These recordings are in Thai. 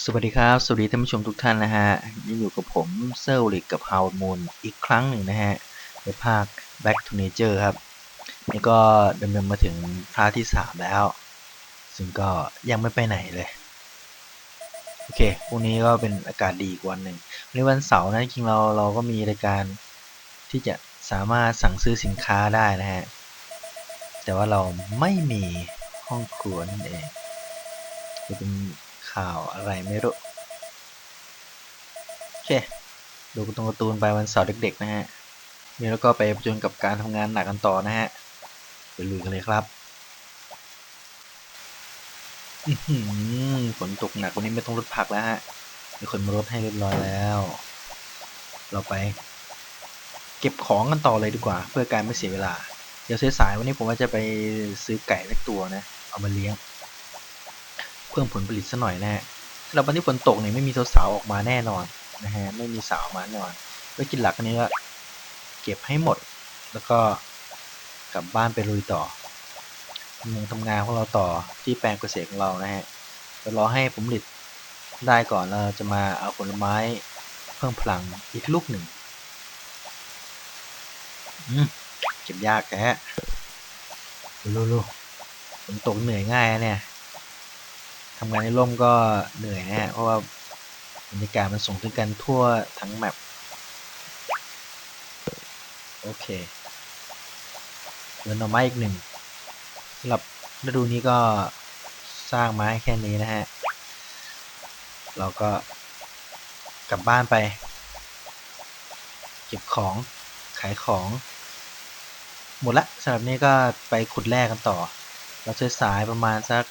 สวัสดีครับสวัสดีท่านผู้ชมทุกท่านนะฮะยังอยู่กับผมเซอร์ลิกกับ How Moon อีกครั้งหนึ่งนะฮะในภาค Back to Nature ครับนี่ก็ดำเนินมาถึงพาร์ทที่3แล้วซึ่งก็ยังไม่ไปไหนเลยโอเคพรุ่งนี้ก็เป็นอากาศดีอีกวันหนึ่งในวันเสาร์นะจริงเราก็มีรายการที่จะสามารถสั่งซื้อสินค้าได้นะฮะแต่ว่าเราไม่มีห้องครัวนั่นเองจะเป็นข่าวอะไรไม่รู้โอเค ดูการ์ตูนไปวันเสาร์เด็กๆนะฮะนี่แล้วก็ไปผจญกับการทำงานหนักกันต่อนะฮะไปลุยกันเลยครับฝนตกหนักวันนี้ไม่ต้องรดผักแล้วฮะมีคนมารดให้เรียบร้อยแล้วเราไปเก็บของกันต่อเลยดีกว่าเพื่อการไม่เสียเวลาเดี๋ยวสายๆวันนี้ผมว่าจะไปซื้อไก่สักตัวนะเอามาเลี้ยงเพิ่มผลผลิตซะหน่อยนะฮะแล้ววันที่ฝนตกเนี่ยไม่มีสาวๆออกมาแน่นอนนะฮะไม่มีสาวมาแน่นอนก็กินหลักอันนี้ก็เก็บให้หมดแล้วก็กลับบ้านไปลุยต่อ ทำงานของเราต่อที่แปลงเกษตรของเรานะฮะเดี๋ยวรอให้ผลผลิตได้ก่อนเราจะมาเอาผลไม้เพิ่มพลังอีกลูกหนึ่งเก็บยากแกรู้ฝนตกเหนื่อยง่ายเนี่ยทำงานในร่มก็เหนื่อยนะฮะเพราะว่าบรรยากาศมันส่งถึงกันทั่วทั้งแมปโอเคเหลือหน่อไม้อีกหนึ่งสำหรับฤดูนี้ก็สร้างไม้แค่นี้นะฮะเราก็กลับบ้านไปเก็บของขายของ หมดละสำหรับนี้ก็ไปขุดแร่กันต่อเราสายประมาณสัก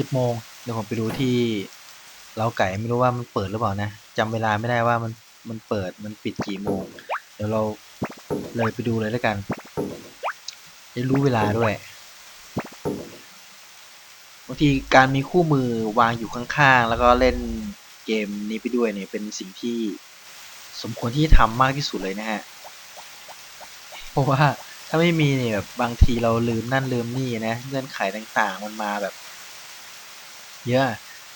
10 โมงเดี๋ยวผมไปดูที่เล้าไก่ไม่รู้ว่ามันเปิดหรือเปล่านะจำเวลาไม่ได้ว่ามันเปิดมันปิดกี่โมงเดี๋ยวเราเลยไปดูเลยแล้วกันจะรู้เวลาด้วยบางทีการมีคู่มือวางอยู่ข้างๆแล้วก็เล่นเกมนี้ไปด้วยเนี่ยเป็นสิ่งที่สมควรที่จะทำมากที่สุดเลยนะฮะเพราะว่าถ้าไม่มีเนี่ยแบบบางทีเราลืมนั่นลืมนี่นะเงื่อนไขต่างๆมันมาแบบ เยอะ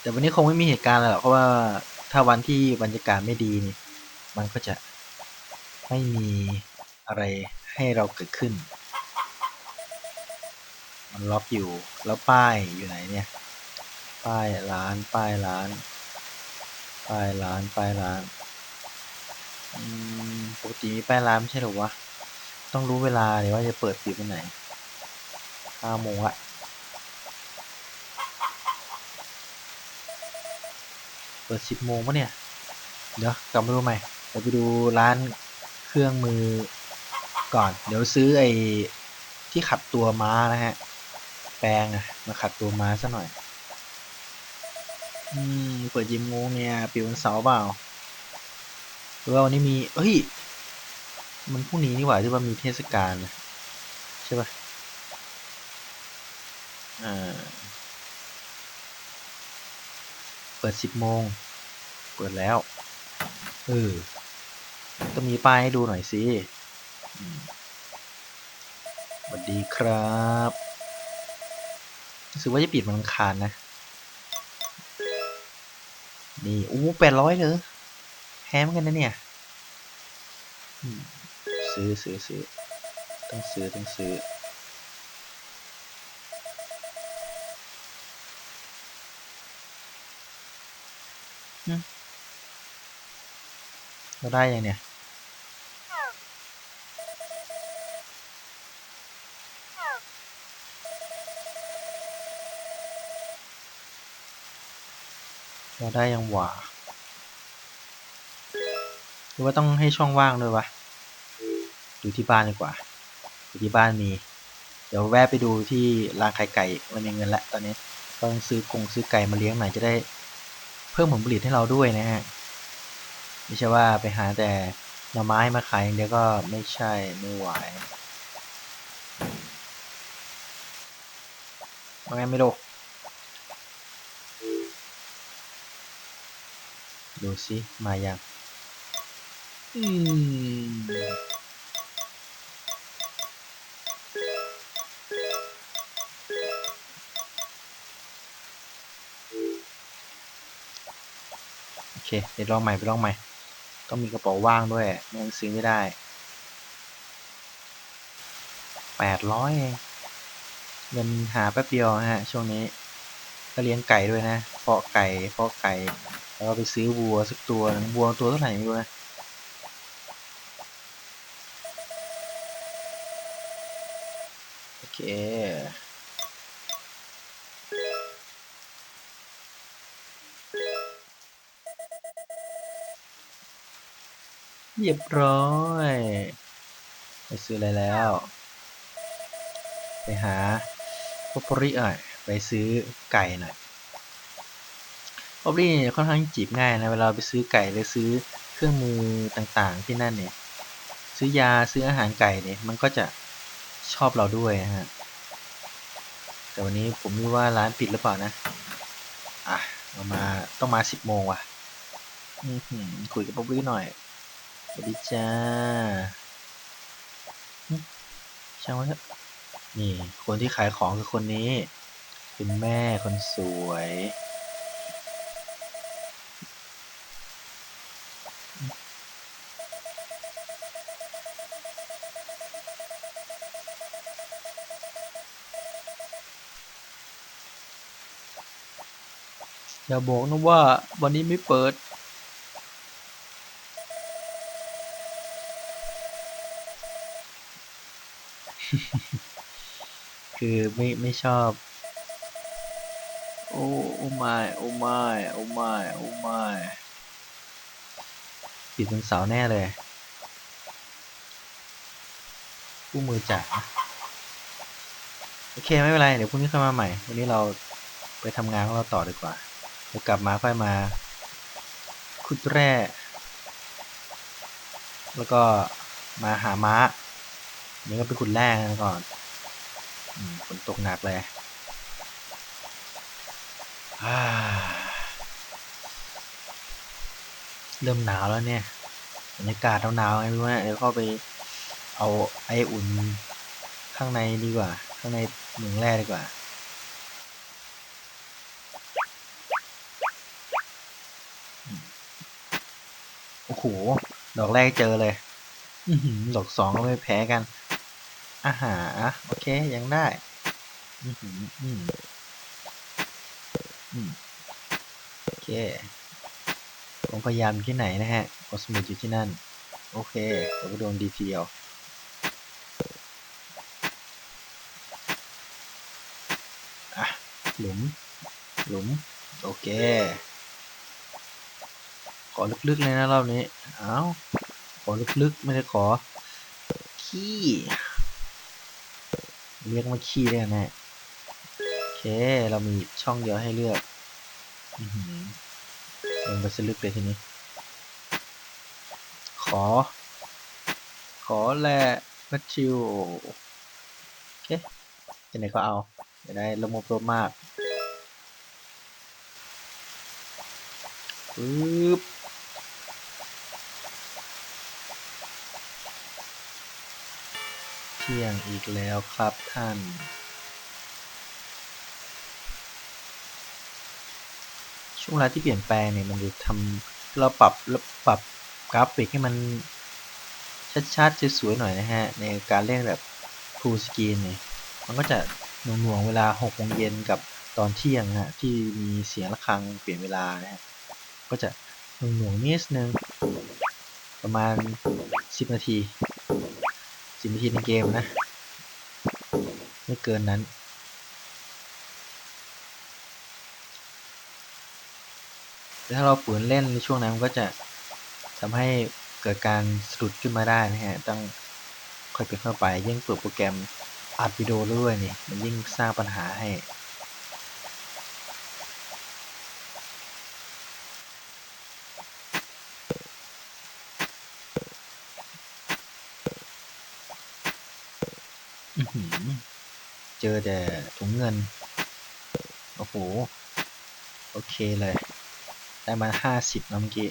แต่วันนี้คงไม่มีเหตุการณ์อะไรหรอกเพราะว่าถ้าวันที่บรรยากาศไม่ดีนี่มันก็จะไม่มีอะไรให้เราเกิดขึ้นมันล็อกอยู่แล้วป้ายอยู่ไหนเนี่ยป้ายร้านป้ายร้านป้ายร้านป้ายร้านปกติมีป้ายร้านไม่ใช่หรอวะต้องรู้เวลาเดี๋ยวว่าจะเปิดปิดวันไหน5 โมงละเปิด10 โมงปะเนี่ยเดี๋ยวกลับมาดูใหม่เดี๋ยวไปดูร้านเครื่องมือก่อนเดี๋ยวซื้อไอ้ที่ขัดตัวม้านะฮะ แปรงอะมาขัดตัวม้าซะหน่อยเปิดยิมงูเนี่ยปิดวันเสาร์เปล่าหรือว่าวันนี้มีเฮ้ยมันพรุ่งนี้นี่หว่าที่ว่ามีเทศกาลนะใช่ป่ะอ่าเปิด10 โมงเปิดแล้วเออต้องมีป้ายให้ดูหน่อยสิสวัสดีครับรู้สึกว่าจะปิดวันอังคารนะนี่อู้800เลยแพงเหมือนกันนะเนี่ยซื้อต้องซื้อเราได้ยังเนี่ยเราได้ยังหว่าหรือว่าต้องให้ช่องว่างด้วยวะดูที่บ้านดีกว่าดูที่บ้านมี เดี๋ยวแวะไปดูที่ร้านขายไก่มันมีเงินแล้วตอนนี้ต้องซื้อไก่มาเลี้ยงหน่อยจะได้เพิ่มผลผลิตให้เราด้วยนะฮะไม่ใช่ว่าไปหาแต่หน่อไม้มาขายอย่างเดียวก็ไม่ใช่ไม่ไหวว่าไงไม่รู้ดูสิมายังอืม เคเดี๋ยวลองใหม่ไปลองใหม่ต้องมีกระเป๋าว่างด้วยไม่งั้นซื้อไม่ได้800เองเงินหาแป๊บเดียวนะฮะช่วงนี้ก็เลี้ยงไก่ด้วยนะเพาะไก่แล้วก็ไปซื้อวัวสักตัวหนึ่งวัวตัวเท่าไหร่ไม่รู้นะโอเคเรียบร้อยไปซื้ออะไรแล้วไปหาพอปริหน่อยไปซื้อไก่หน่อยพอปริค่อนข้างจีบง่ายนะเวลาไปซื้อไก่หรือซื้อเครื่องมือต่างๆที่นั่นเนี่ยซื้อยาซื้ออาหารไก่เนี่ยมันก็จะชอบเราด้วยนะฮะแต่วันนี้ผมไม่รู้ว่าร้านปิดหรือเปล่านะอ่ะมาต้องมา10 โมงว่ะคุยกับพอปริหน่อยสวัสดีจ้าช่างไว้เถอะนี่คนที่ขายของคือคนนี้คุณแม่คนสวยอย่าบอกนะว่าวันนี้ไม่เปิดคือไม่ชอบโอ้โอ้ไม่โอ้ไม่โอ้ไม่โอ้ไม่ปิดวันเสาร์แน่เลยคู่มือจัดโอเคไม่เป็นไรเดี๋ยวพรุ่งนี้ค่อยมาใหม่วันนี้เราไปทำงานของเราต่อดีกว่าเดี๋ยวกลับมาค่อยมาขุดแร่แล้วก็มาหาม้าเดี๋ยวก็ไปขุดแร่กันก่อนฝนตกหนักเลยอ่าเริ่มหนาวแล้วเนี่ยบรรยากาศหนาวๆไงไม่รู้นะเดี๋ยวเข้าไปเอาไออุ่นข้างในดีกว่าข้างในเหมืองแร่ดีกว่าโอ้โหดอกแรกเจอเลยดอกสองก็ไม่แพ้กันอาหารโอเคยังได้อือหืออืมโอเคผมพยายามอยู่ที่ไหนนะฮะคอสมิดอยู่ที่นั่นโอเคเราก็โดนดีทีเดียวอ่ะหลุมหลุมโอเคขอลึกๆเลยนะรอบนี้เอ้าขอลึกๆไม่ได้ขอขี้เรียกว่าขี้ได้แน่โอเคเรามีช่องเดียวให้เลือกอือหือลงไปสลึกเลยทีนี้ขอแร่แมทธิวโอเคที่ไหนก็เอาไม่ได้ละมุบลบมากปึ๊บเที่ยงอีกแล้วครับท่านช่วงเวลาที่เปลี่ยนแปลงเนี่ยมันจะทำเราปรับกราฟิกให้มันชัดๆสวยๆหน่อยนะฮะในการเล่นแบบ Full Screen เนี่ยมันก็จะหน่วงๆเวลา6 โมงเย็นกับตอนเที่ยงฮะที่มีเสียงะระฆังเปลี่ยนเวลานะฮะก็จะหน่วงๆนิดนึงประมาณ10 นาที10 นาทีในเกมนะไม่เกินนั้นแต่ถ้าเราฝืนเล่นในช่วงนั้นมันก็จะทำให้เกิดการสะดุดขึ้นมาได้นะฮะต้องค่อยเป็นค่อยไปยิ่งเปิดโปรแกรมอัดวิดีโอด้วยนี่มันยิ่งสร้างปัญหาให้เจอแต่ถุงเงินโอ้โหโอเคเลยได้มา50นะเมื่อกี้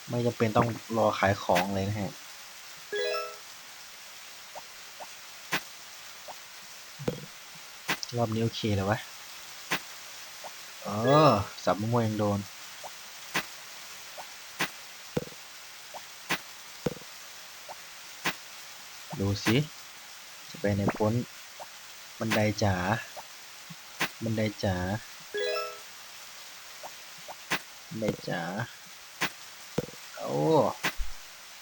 ไม่จำเป็นต้องรอขายของเลยนะฮะรอบนี้โอเคเลยวะเออสับมะม่วงยังโดน ดูสิจะไปในพ้นบันไดจ๋าบันไดจ๋าบันไดจ๋าโอ้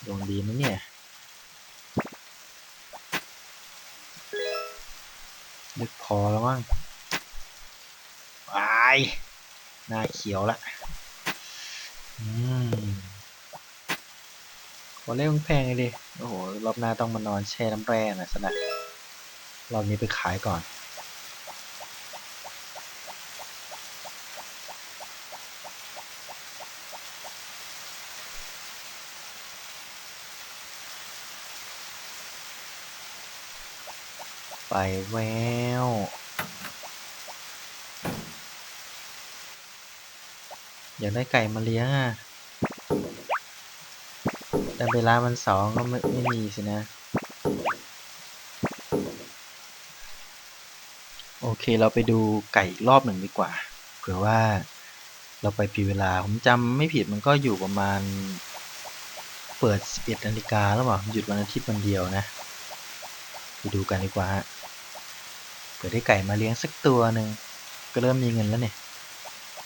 ดวงดีนะเนี่ยลึกพอแล้วมั้งไอ้หน้าเขียวละอืมขอเล่นแพงเลยดิโอ้โหรอบหน้าต้องมานอนแช่น้ำแร่หน่อยสนะรอบนี้ไปขายก่อนไปแววอยากได้ไก่มาเลี้ยงอ่ะแต่เวลามัน2ก็ไม่มีสินะโอเคเราไปดูไก่รอบหนึ่งดีกว่าเผื่อว่าเราไปผิดเวลาผมจำไม่ผิดมันก็อยู่ประมาณเปิด11 นาฬิกาแล้วเปล่าหยุดวันอาทิตย์วันเดียวนะไปดูกันดีกว่าฮะเผื่อได้ไก่มาเลี้ยงสักตัวหนึ่งก็เริ่มมีเงินแล้วเนี่ย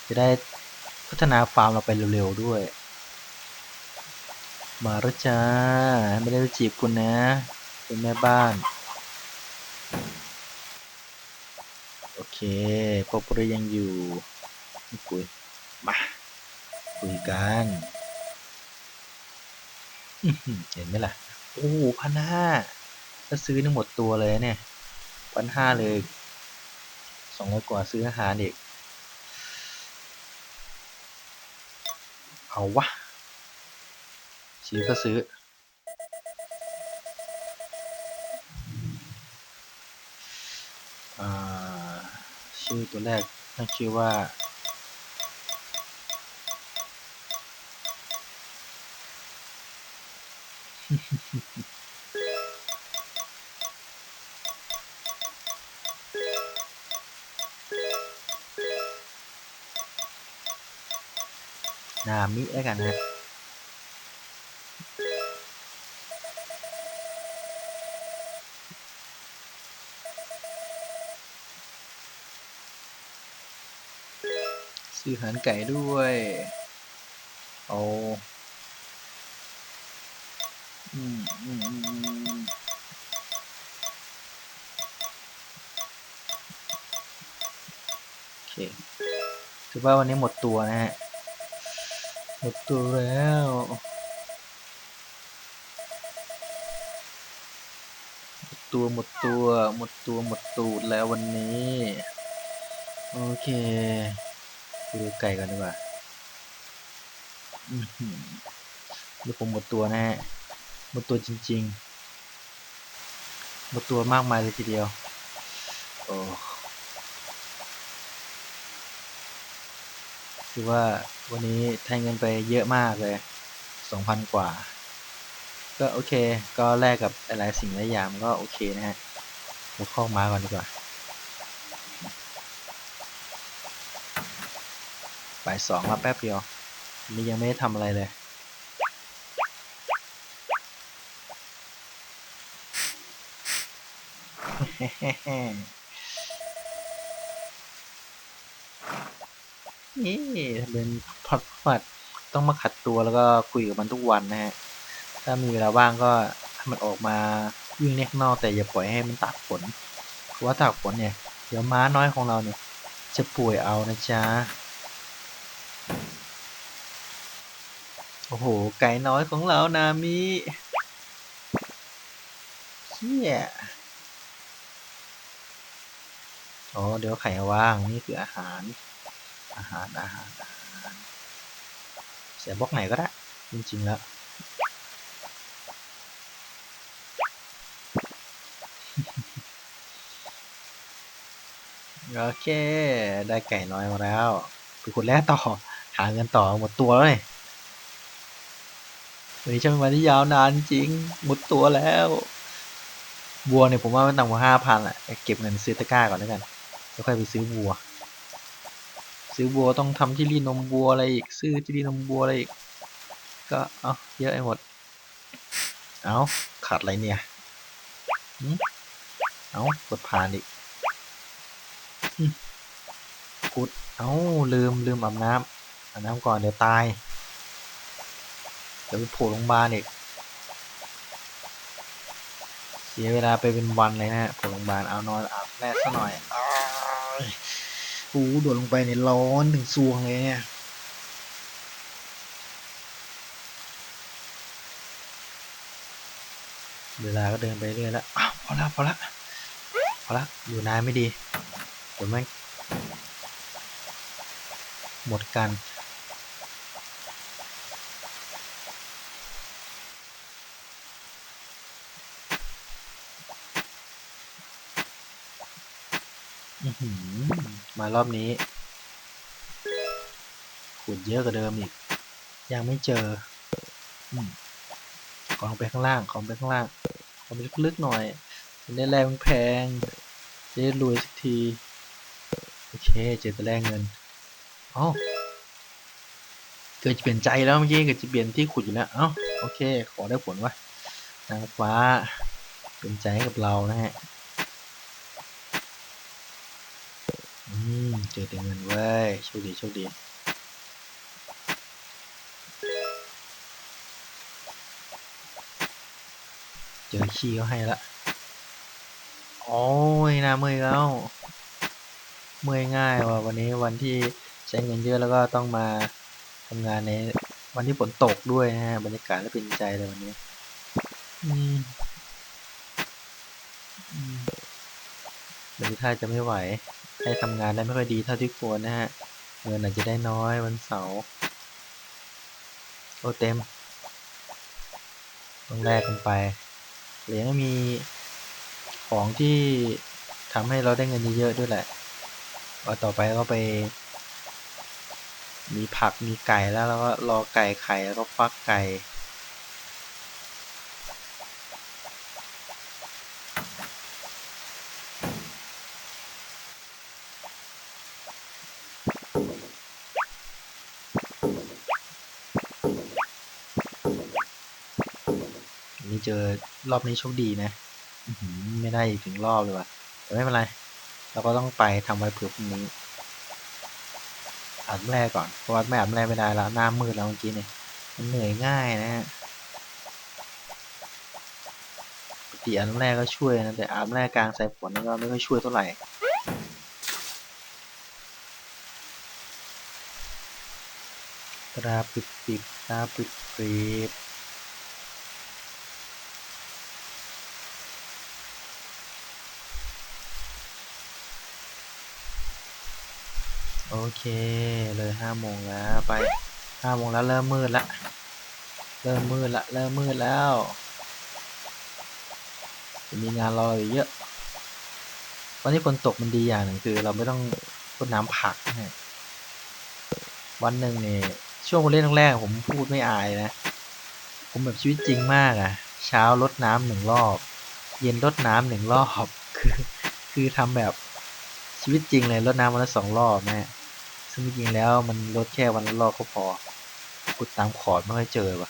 จะได้พัฒนาฟาร์มเราไปเร็วๆด้วยมาแล้วจ้าไม่ได้ไปจีบคุณนะเป็นแม่บ้านโอเคปอปรยังอยู่ไม่คุยมาคุยกันเห็นไหมล่ะโอ้1,500ถ้าซื้อนี่หมดตัวเลยเนี่ย1,500เลย200 กว่าซื้ออาหารเด็กเอาวะซื้อก็ซื้ออ่าชื่อตัวแรกตั้งชื่อว่านามิแล้วกันนะซื้ออาหารไก่ด้วยเอาอืมอืมอืมอืมโอเคถือว่าวันนี้หมดตัวนะฮะหมดตัวแล้วหมดตัวหมดตัวหมดตูดแล้ววันนี้โอเคไปดูไก่กันดีกว่าอือหือดูผมหมดตัวนะฮะหมดตัวจริงๆหมดตัวมากมายเลยทีเดียวโอ้คือว่าวันนี้ไทยเงินไปเยอะมากเลย2,000 กว่าก็โอเคก็แลกกับหลายๆสิ่งหลายอย่างมันก็โอเคนะฮะเราเข้าม้าก่อนดีกว่าบ่าย 2มาแป๊บเดียวนี่ยังไม่ได้ทำอะไรเลยนี่เป็นพัดต้องมาขัดตัวแล้วก็คุยกับมันทุกวันนะฮะถ้ามีเวลาว่างก็ให้มันออกมาวิ่งเล่นข้างนอกแต่อย่าปล่อยให้มันตากฝนเพราะว่าตากฝนเนี่ยเดี๋ยวม้าน้อยของเราเนี่ยจะป่วยเอานะจ๊ะโอ้โหไก่น้อยของเรานามิเชี่ยอ๋อเดี๋ยวไข่ว่างนี่คืออาหารอาหารเสียบล็อกไหนก็ได้จริงๆแล้วโอเคได้ไก่น้อยมาแล้วไปขุดแร่ต่อหาเงินต่อหมดตัวแล้วเนี่ยวันนี้จะเป็นวันที่ยาวนานจริงหมดตัวแล้ววัวเนี่ยผมว่าไม่ต่ำกว่า5,000อ่ะเก็บเงินซื้อตะกร้าก่อนแล้วกันแล้วค่อยไปซื้อวัวต้องทำที่รีดนมวัวอะไรอีกซื้อที่รีดนมวัวอะไรอีกก็เอาเยอะไปหมดเอาขาดอะไรเนี่ย เอากดผ่านอีกกุดเอาลืมอาบน้ำก่อนเดี๋ยวตายเดี๋ยวไปโผล่โรงพยาบาลอีกเสียเวลาไปเป็นวันเลยนะโผล่โรงพยาบาลเอานอนอาบแรกซะหน่อยโอ้โดดลงไปในร้อนถึงซวงเลยเนี่ยเวลาก็เดินไปเรื่อยแล้วอ้าวพอละอยู่นานไม่ดีเดี๋ยวแม่งหมดกันมารอบนี้ขุดเยอะกว่าเดิมอีกยังไม่เจอของไปข้างล่างของไปลึกๆหน่อยจะได้แรงแพงจะได้รวยสักทีโอเคเจอแต่แรงเงินอ๋อเกิดจะเปลี่ยนใจแล้วเมื่อกี้เกิดจะเปลี่ยนที่ขุดอยู่แล้วเอ้าโอเคขอได้ผลวะนางฟ้าเป็นใจให้กับเรานะฮะเจอแต่เงินเว้ยโชคดีเจอขี้เขาให้ละโอ้ยน่าเมื่อยแล้วเมื่อยง่ายว่ะวันนี้วันที่ใช้เงินเยอะแล้วก็ต้องมาทำงานในวันที่ฝนตกด้วยนะฮะบรรยากาศและเป็นใจเลยวันนี้อืมวันนี้ถ้าจะไม่ไหวให้ทำงานได้ไม่ค่อยดีเท่าที่ควรนะฮะเงินอาจจะได้น้อยวันเสาร์โอเต็มต้องแลกกันไปหรือยังมีของที่ทำให้เราได้เงินเยอะๆด้วยแหละว่าต่อไปก็ไปมีผักมีไก่แล้วก็รอไก่ไข่แล้วก็ฟักไก่นี่เจอรอบนี้โชคดีนะไม่ได้อีกถึงรอบเลยว่ะแต่ไม่เป็นไรเราก็ต้องไปทำไว้เผื่อพรุ่งนี้อาบแรกก่อนเพราะว่าไม่อาบแรกไม่ได้แล้วหน้ามืดแล้วเมื่อกี้เนี่ยมันเหนื่อยง่ายนะฮะปกติอาบแรกก็ช่วยนะแต่อาบแรกกลางสายฝนนี่ก็ไม่ค่อยช่วยเท่าไหร่ตราปิดตาปิดโอเคเลย5 โมงแล้วไป5 โมงแล้วเริ่มมืดละเริ่มมืดแล้วจะมีงานรออยู่เยอะตอนที่ฝนตกมันดีอย่างหนึ่งคือเราไม่ต้องรดน้ำผักนะวันหนึ่งเนี่ยช่วงเล่นแรกๆผมพูดไม่อายนะผมแบบชีวิตจริงมากอ่ะเช้ารดน้ำ1 รอบเย็นรดน้ำ1 รอบคือทำแบบชีวิตจริงเลยรดน้ำวันละ2 รอบนะซึ่งจริงๆแล้วมันรดแค่วันละรอบก็พอขุดตามขอดไม่ค่อยเจอว่ะ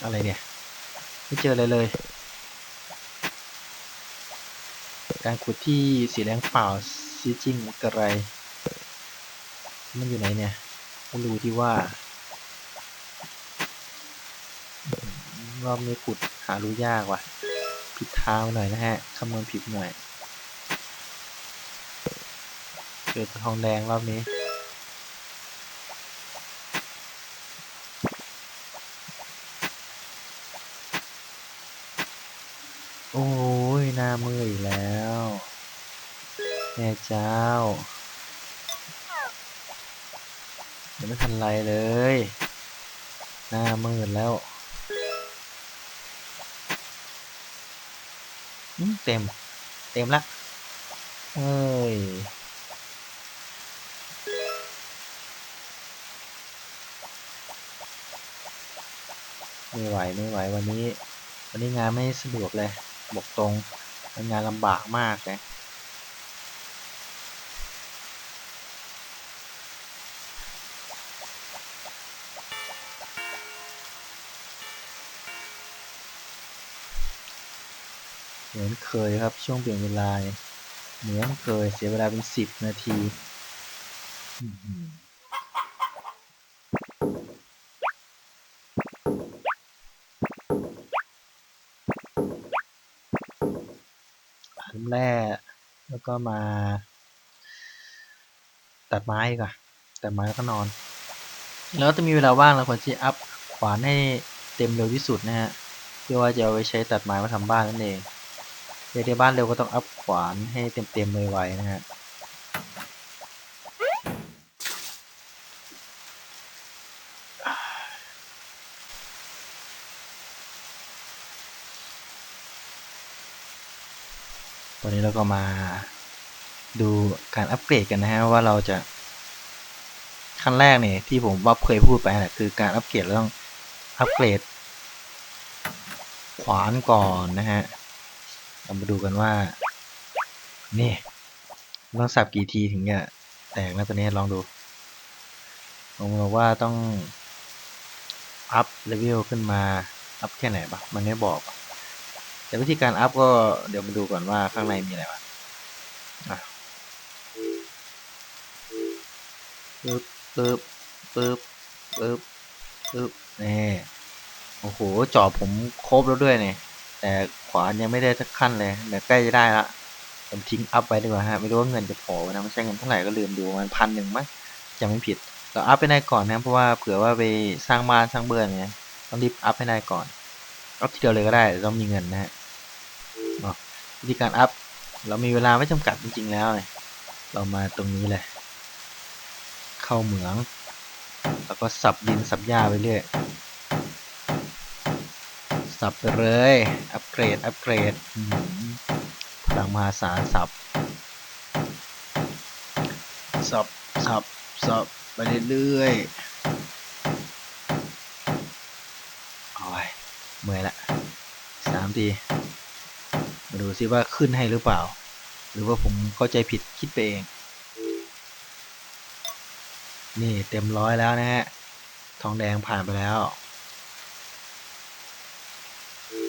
อะไรเนี่ยไม่เจออะไรเลยการขุดที่สีแดงเปล่าซีจริงกระไรมันอยู่ไหนเนี่ยไม่รู้ที่ว่ารอบนี้ขุดหารู้ยากว่ะผิดทางหน่อยนะฮะคำนวณผิดหน่อยเจอทองแดงรอบนี้โอ้ยหน้ามืดอีกแล้วแม่เจ้ายังไม่ทันไรเลยหน้ามืดแล้วเต็มละเอ้ยไม่ไหววันนี้งานไม่สะดวกเลยบอกตรงงานลำบากมากเลย เหมือนเคยครับช่วงเปลี่ยนเวลาเนี่ยเหมือนเคยเสียเวลาเป็น10 นาทีอันแรกแล้วก็มาตัดไม้ก่อนตัดไม้แล้วก็นอนแล้วจะมีเวลาว่างเราควรที่อัพขวานให้เต็มเร็วที่สุดนะฮะเพื่อว่าจะเอาไว้ใช้ตัดไม้มาทำบ้านนั่นเองเดี๋ยวบ้านเร็วก็ต้องอัพขวานให้เต็มไวๆนะฮะตอนนี้เราก็มาดูการอัปเกรดกันนะฮะว่าเราจะขั้นแรกเนี่ยที่ผมว่าเคยพูดไปแหละคือการอัปเกรดเราต้องอัปเกรดขวานก่อนนะฮะเรามาดูกันว่านี่ต้องสับกี่ทีถึงจะแตกนะตัวนี้ลองดูผมบอกว่าต้องอัพเลเวลขึ้นมาอัพแค่ไหนปะมันไม่บอกแต่วิธีการอัพก็เดี๋ยวมาดูก่อนว่าข้างในมีอะไรบ้างปึ๊บปึ๊บปึ๊บปึ๊บปึ๊บนี่โอ้โหจอบผมครบแล้วด้วยเนี่ยแต่ขวานยังไม่ได้สักขั้นเลยเดี๋ยวใกล้จะได้ละผมทิ้งอัพไปดีกว่าฮะไม่รู้ว่าเงินจะพอนะไม่ใช่เงินเท่าไหร่ก็ลืมดูมัน1,100มั้งจำไม่ผิดเราอัพไปได้ก่อนนะเพราะว่าเผื่อว่าไปสร้างบ้านสร้างเบือนไงต้องรีบอัพให้ได้ก่อนอัพทีเดียวเลยก็ได้ต้องมีเงินนะฮะวิธีการอัพเรามีเวลาไม่จำกัดจริงๆแล้วเนี่ยเรามาตรงนี้เลยเข้าเหมืองแล้วก็สับดินสับหญ้าไปเรื่อยสับไปเลยอัปเกรดอัปเกรดพลังมหาศาลสับสับสับสับไปเรื่อยๆโอ้ยเมื่อยละ3 ทีมาดูซิว่าขึ้นให้หรือเปล่าหรือว่าผมเข้าใจผิดคิดไปเองนี่เต็ม100แล้วนะฮะทองแดงผ่านไปแล้ว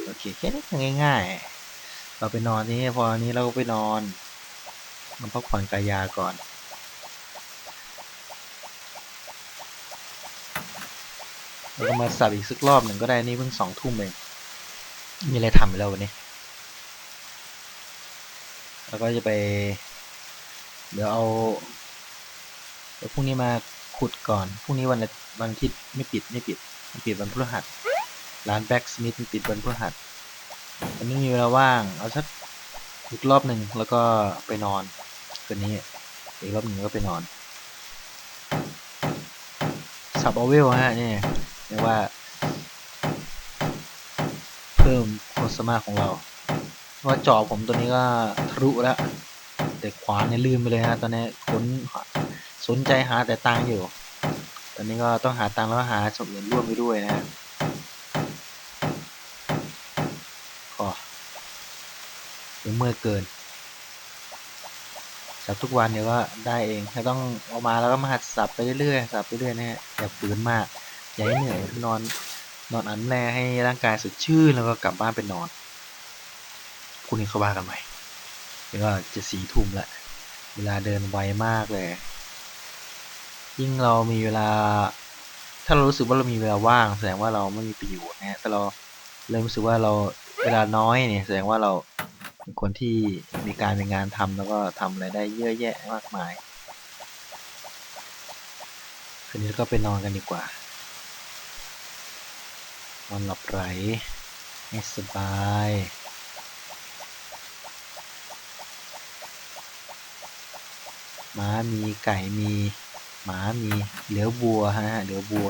โอเคแค่นี้ง่ายๆเราไปนอนนี้พอนี้เราก็ไปนอนมาพักผ่อนกายาก่อนแล้วก็มาสับอีกสักรอบหนึ่งก็ได้นี่เพิ่ง2 ทุ่มเองมีอะไรทำไปแล้ววันนี้แล้วก็จะไปเดี๋ยวเอาเดี๋ยวพรุ่งนี้มาขุดก่อนพรุ่งนี้วันอาทิตย์ไม่ปิดวันพฤหัสร้านแบ็กสมิธปิดวันพฤหัสวันนี้มีเวลาว่างเอาสักอีกรอบหนึ่งแล้วก็ไปนอนคืนนี้อีกรอบหนึ่งก็ไปนอนสับเอาเวลฮะนี่เรียกว่าเพิ่มความสามารถของเราเพราะว่าจอผมตัวนี้ก็ทะลุแล้วแต่ขวานเนี่ยลืมไปเลยฮะตอนนี้สนใจหาแต่ตังค์อยู่ตอนนี้ก็ต้องหาตังค์แล้วหาสมเงินร่วมไปด้วยนะฮะก็เดี๋ยวเมื่อเกินสับทุกวันเดี๋ยวก็ได้เองถ้าต้องเอามาแล้วก็มาหัดสับไปเรื่อยๆสับไปเรื่อยนะฮะอย่าฝืนมากอย่าให้เหนื่อยนอนอันแรให้ร่างกายสดชื่นแล้วก็กลับบ้านไปนอนพรุ่งนี้เขาว่ากันใหม่แล้วก็จะ4 ทุ่มละเวลาเดินไวมากเลยยิ่งเรามีเวลาถ้าเรารู้สึกว่าเรามีเวลาว่างแสดงว่าเราไม่มีประโยชน์นะฮะถ้าเราเริ่มรู้สึกว่าเราเวลาน้อยเนี่ยแสดงว่าเราเป็นคนที่มีการมีงานทำแล้วก็ทำอะไรได้เยอะแยะมากมายคืนนี้ก็ไปนอนกันดีกว่านอนหลับไหลให้สบายม้ามีไก่มีหมามีเหลือวัวฮะเหลือวัว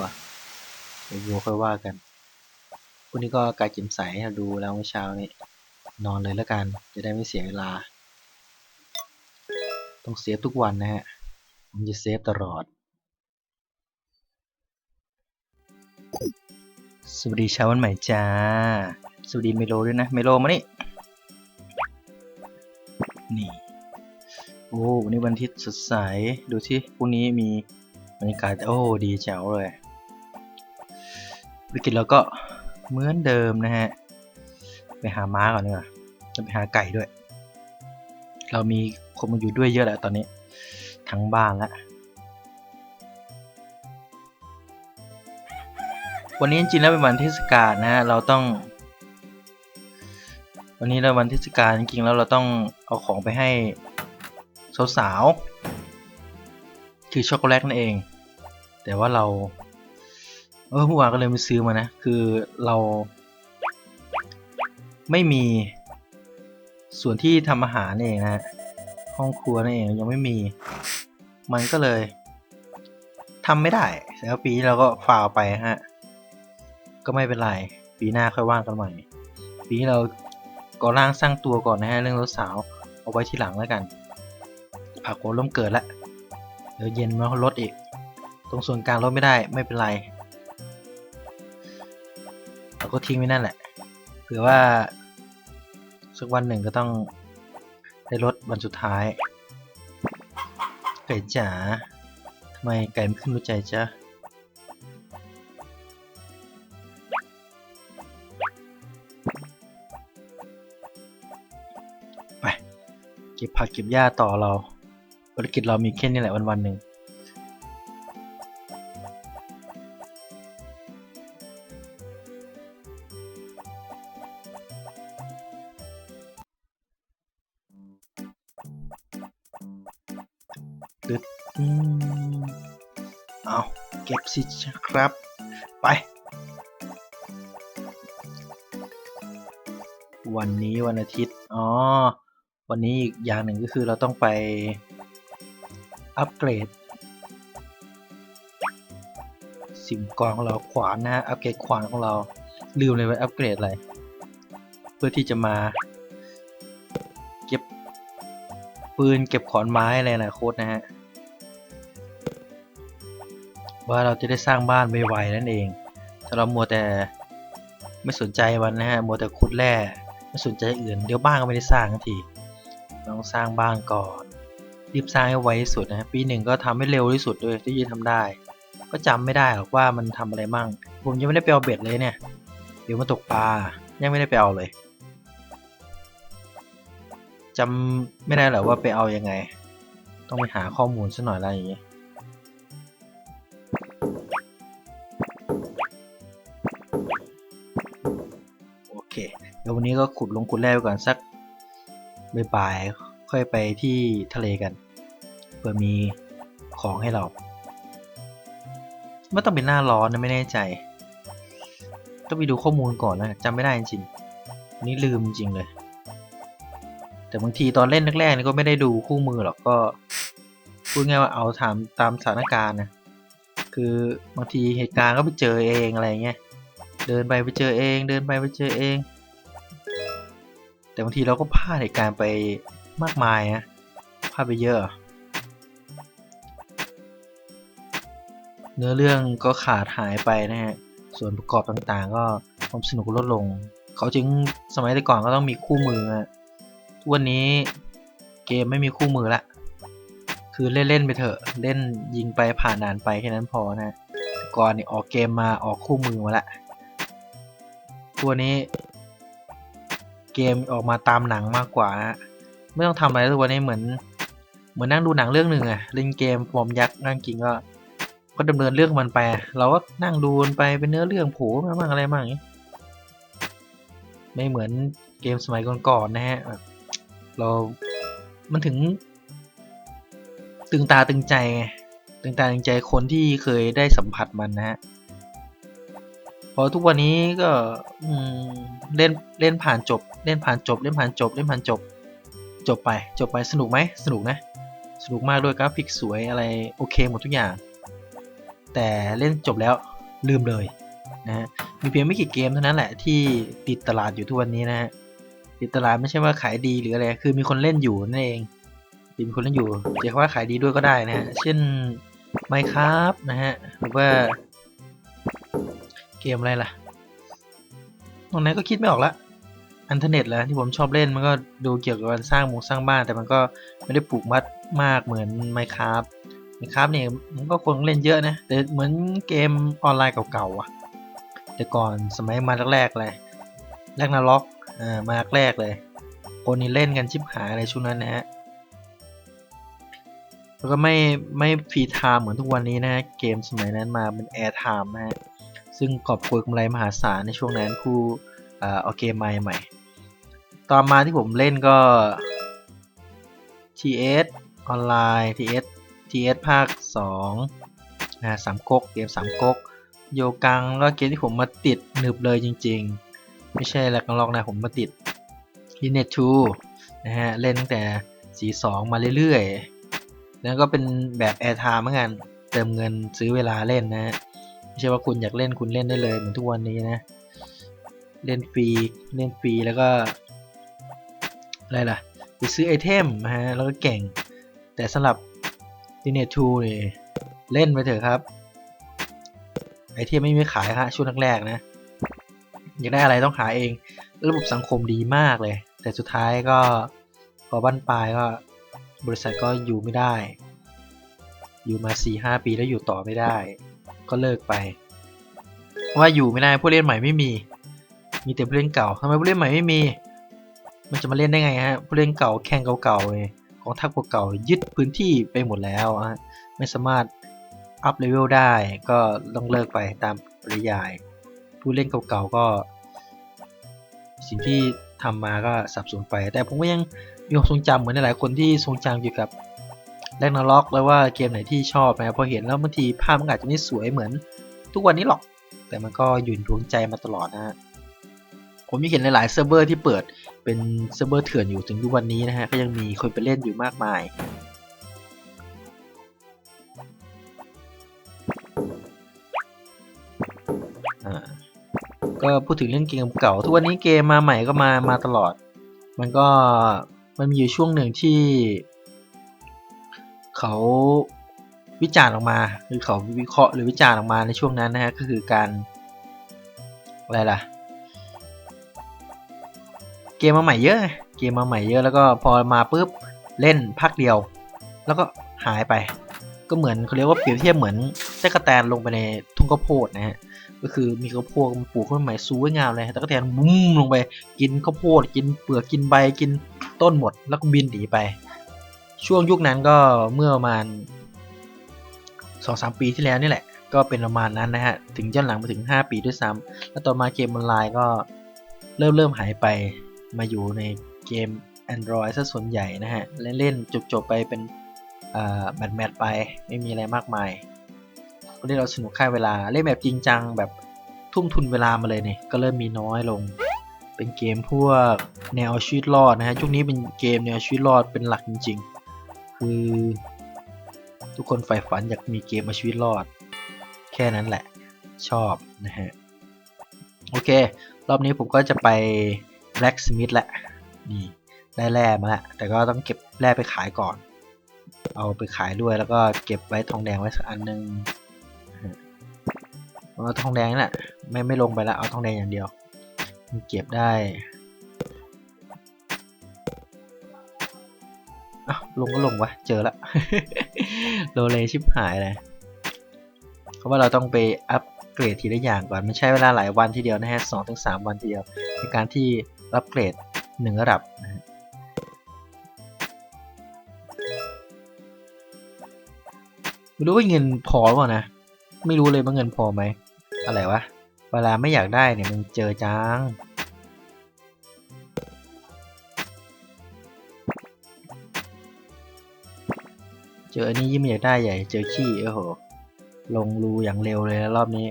ค่อยว่ากันพรุ่งนี้ก็อากาศแจ่มใสดูแล้วเมื่อเช้านี้นอนเลยแล้วกันจะได้ไม่เสียเวลาต้องเซฟทุกวันนะฮะผมจะเซฟตลอดสวัสดีเช้าวันใหม่จ้าสวัสดีเมโลด้วยนะเมโลมานี่โอ้วันนี้วันอาทิตย์สดใสดูที่พรุ่งนี้มีบรรยากาศโอ้ดีแจ๋วเลยวิกฤตเราก็เหมือนเดิมนะฮะไปหาม้าก่อนดีกว่า จะไปหาไก่ด้วยเรามีคนมาอยู่ด้วยเยอะแล้วตอนนี้ทั้งบ้านแล้ววันนี้จริงๆแล้วเป็นวันเทศกาลนะฮะเราต้องวันนี้เราวันเทศกาลจริงๆแล้วเราต้องเอาของไปให้สาวๆคือช็อกโกแลตนั่นเองแต่ว่าเราเมื่อวานก็เลยไม่ซื้อมานะคือเราไม่มีส่วนที่ทำอาหารเองนะฮะห้องครัวนั่นเองยังไม่มีมันก็เลยทำไม่ได้แล้วปีนี้เราก็ฝ่าไปฮะก็ไม่เป็นไรปีหน้าค่อยว่างกันใหม่ปีนี้เราก่อร่างสร้างตัวก่อนนะฮะเรื่องรถสาวเอาไว้ทีหลังแล้วกันผักโขมเริ่มเกิดแล้วเดี๋ยวเย็นมาลดอีกตรงส่วนกลางลดไม่ได้ไม่เป็นไรเราก็ทิ้งไว้นั่นแหละเผื่อว่าสักวันหนึ่งก็ต้องได้ลดวันสุดท้ายไก่จ๋าทำไมไก่ไม่ขึ้นรู้ใจจ๊ะไปเก็บผักเก็บหญ้าต่อเราภารกิจเรามีแค่นี้แหละวันๆหนึ่งดึดเอาเก็บสิครับไปวันนี้วันอาทิตย์วันนี้อีกอย่างหนึ่งก็คือเราต้องไปอัปเกรดสิ่งกองของเราขวานนะฮะอัปเกรดขวานของเราลืมเลยว่าอัปเกรดอะไรเพื่อที่จะมาเก็บปืนเก็บขอนไม้อะไรนะโค้ดนะฮะว่าเราจะได้สร้างบ้านไวๆนั่นเองถ้าเรามัวแต่ไม่สนใจมันนะฮะมัวแต่ขุดแร่ไม่สนใจอื่นเดี๋ยวบ้านก็ไม่ได้สร้างทันทีต้องสร้างบ้านก่อนรีบสร้างให้ไวที่สุดนะปีหนึ่งก็ทำให้เร็วที่สุดด้วยที่จะทำได้ก็จำไม่ได้หรอกว่ามันทำอะไรมั่งผมยังไม่ได้ไปเอาเบ็ดเลยเนี่ยเดี๋ยวมาตกปลายังไม่ได้ไปเอาเลยจำไม่ได้หรอกว่าไปเอายังไงต้องไปหาข้อมูลซะหน่อยอะไรอย่างเงี้ยโอเคเดี๋ยววันนี้ก็ขุดลงขุดแร่ไปก่อนสักบ่ายๆค่อยไปที่ทะเลกันเพื่อมีของให้เราไม่ต้องเป็นหน้าร้อนนะไม่แน่ใจต้องไปดูข้อมูลก่อนนะจำไม่ได้จริงๆนี่ลืมจริงเลยแต่บางทีตอนเล่นแรกๆนี่ก็ไม่ได้ดูคู่มือหรอกก็พูดง่ายว่าเอาถามตามสถานการณ์นะคือบางทีเหตุการณ์ก็ไปเจอเองอะไรเงี้ยเดินไปเจอเองเดินไปเจอเองแต่บางทีเราก็พลาดเหตุการณ์ไปมากมายนะพลาดไปเยอะเนื้อเรื่องก็ขาดหายไปนะฮะส่วนประกอบต่างๆก็ความสนุกลดลงเขาจึงสมัยแต่ก่อนก็ต้องมีคู่มือทุกวันนี้เกมไม่มีคู่มือละคือเล่นๆไปเถอะเล่นยิงไปผ่านด่านไปแค่นั้นพอนะก่อนนี่ออกเกมมาออกคู่มือมาละตัวนี้เกมออกมาตามหนังมากกว่าไม่ต้องทำอะไรทุกวันนี้เหมือนนั่งดูหนังเรื่องหนึ่งเล่นเกมฟอร์มยักษ์นั่งกินก็ดำเนินเรื่องมันไปเราก็นั่งดูไปเป็นเนื้อเรื่องโผล่มาบ้างอะไรบ้างไม่เหมือนเกมสมัยก่อนๆนะฮะเรามันถึงตึงตาตึงใจไงตึงตาตึงใจคนที่เคยได้สัมผัสมันนะฮะพอทุกวันนี้ก็เล่นผ่านจบเล่นผ่านจบเล่นผ่านจบเล่นผ่านจบจบไปสนุกไหมสนุกนะสนุกมากด้วยกราฟิกสวยอะไรโอเคหมดทุกอย่างแต่เล่นจบแล้วลืมเลยนะฮะมีเพียงไม่กี่เกมเท่านั้นแหละที่ติดตลาดอยู่ทุกวันนี้นะฮะติดตลาดไม่ใช่ว่าขายดีหรืออะไรคือมีคนเล่นอยู่นั่นเองมีคนเล่นอยู่จะว่าขายดีด้วยก็ได้นะฮะเช่น Minecraft นะฮะหรือว่าเกมอะไรล่ะตรงนั้นก็คิดไม่ออกละอินเทอร์เน็ตแหละที่ผมชอบเล่นมันก็ดูเกี่ยวกับการสร้างสร้างบ้านแต่มันก็ไม่ได้ปลูกมัดมากเหมือน Minecraft เนี่ยมันก็คนเล่นเยอะนะแต่เหมือนเกมออนไลน์เก่าๆอ่ะแต่ก่อนสมัยมาแรกๆเลยแรกนาล็อกมาแรกเลย คนนี่เล่นกันชิบหายอะไรช่วงนั้นนะฮะแล้วก็ไม่ฟรีไทม์เหมือนทุกวันนี้นะฮะเกมสมัยนั้นมาเป็นแอร์ไทม์นะฮะซึ่งกอบโกยกำไรมหาศาลในช่วงนั้นผู้เอาเกมใหม่ตอนมาที่ผมเล่นก็ TS ออนไลน์ TS ภาค2นะสามก๊กเกมสามก๊กโยกังแล้วเกมที่ผมมาติดหนึบเลยจริงๆไม่ใช่แลกกันลอกนะผมมาติด Lineage 2นะฮะเล่นตั้งแต่4.2 มาเรื่อยๆแล้วก็เป็นแบบแอร์ไทม์เหมือนกันเติมเงินซื้อเวลาเล่นนะฮะไม่ใช่ว่าคุณอยากเล่นคุณเล่นได้เลยเหมือนทุกวันนี้นะเล่นฟรีแล้วก็อะไรล่ะไปซื้อไอเทมนะฮะแล้วก็เก่งแต่สำหรับ Lineage 2นี่เล่นไปเถอะครับไอเทมไม่มีขายฮะช่วงแรกๆนะอยากได้อะไรต้องหาเองระบบสังคมดีมากเลยแต่สุดท้ายก็พอบั้นปลายก็บริษัทก็อยู่ไม่ได้อยู่มา 4-5 ปีแล้วอยู่ต่อไม่ได้ก็เลิกไปเพราะว่าอยู่ไม่ได้ผู้เล่นใหม่ไม่มีแต่ผู้เล่นเก่าทำไมผู้เล่นใหม่ไม่มีมันจะมาเล่นได้ไงฮะผู้เล่นเก่าแข่งเก่าๆเลยของทัพเก่าๆยึดพื้นที่ไปหมดแล้วฮะไม่สามารถอัพเลเวลได้ก็ต้องเลิกไปตามปริยายผู้เล่นเก่าๆก็สิ่งที่ทำมาก็สับสนไปแต่ผมก็ยังมีความทรงจำเหมือนหลายคนที่ทรงจำเกี่ยวกับแร็กนาร็อกแล้วว่าเกมไหนที่ชอบนะพอเห็นแล้วบางทีภาพมันอาจจะไม่สวยเหมือนทุกวันนี้หรอกแต่มันก็อยู่ในดวงใจมาตลอดนะฮะผมยังเห็นหลายๆเซิร์ฟเวอร์ที่เปิดเป็นเซิร์ฟเวอร์เถื่อนอยู่ถึงทุกวันนี้นะฮะก็ยังมีคนไปเล่นอยู่มากมายก็พูดถึงเรื่องเกมเก่าทุกวันนี้เกมมาใหม่ก็มาตลอดมันมีอยู่ช่วงหนึ่งที่เขาวิจารณ์ออกมาคือเขาวิเคราะห์หรือวิจารณ์ออกมาในช่วงนั้นนะฮะก็คือการอะไรล่ะเกมมาใหม่เยอะแล้วก็พอมาปุ๊บเล่นพักเดียวแล้วก็หายไปก็เหมือนเขาเรียกว่าเปรียบเทียบเหมือนตะกั่วแตนลงไปในทุ่งข้าวโพดนะฮะก็คือมีข้าวโพดมันปลูกขึ้นใหม่สวยงามเลยตะกั่วแตนบุ้มลงไปกินข้าวโพดกินเปลือกกินใบกินต้นหมดแล้วก็บินหนีไปช่วงยุคนั้นก็เมื่อประมาณ2-3 ปีที่แล้วนี่แหละก็เป็นประมาณนั้นนะฮะถึงย้อนหลังมาถึง5 ปีด้วยซ้ำแล้วต่อมาเกมออนไลน์ก็เริ่มหายไปมาอยู่ในเกม Android ซะส่วนใหญ่นะฮะเล่นจบไปเป็นแมทไปไม่มีอะไรมากมายก็เล่นเราสนุกค่าเวลาเล่นแบบจริงจังแบบทุ่มทุนเวลามาเลยเนี่ยก็เริ่มมีน้อยลงเป็นเกมพวกแนวชีวิตรอดนะฮะช่วงนี้เป็นเกมแนวชีวิตรอดเป็นหลักจริงๆคือทุกคนใฝ่ฝันอยากมีเกมมาชีวิตรอดแค่นั้นแหละชอบนะฮะโอเครอบนี้ผมก็จะไป Blacksmith แหละนี่ได้แร่มาแล้วแต่ก็ต้องเก็บแร่ไปขายก่อนเอาไปขายด้วยแล้วก็เก็บไว้ทองแดงไว้สักอันนึงเอาทองแดงนี่แหละไม่ลงไปแล้วเอาทองแดงอย่างเดียวเก็บได้ลงก็ลงวะเจอละ โลเลชิบหายเลยเพราะว่าเราต้องไปอัปเกรดทีละอย่างก่อนมันใช้เวลาหลายวันทีเดียวนะฮะ2-3 วันทีเดียวในการที่อัปเกรด1 ระดับนะฮะไม่รู้ว่าเงินพอหรือเปล่านะไม่รู้เลยว่าเงินพอไหมอะไรวะเวลาไม่อยากได้เนี่ยมันเจอจังเจออันนี้ยิ่งไม่อยากได้ใหญ่เจอขี้โอ้โหลงรูอย่างเร็วเลยรอบนี้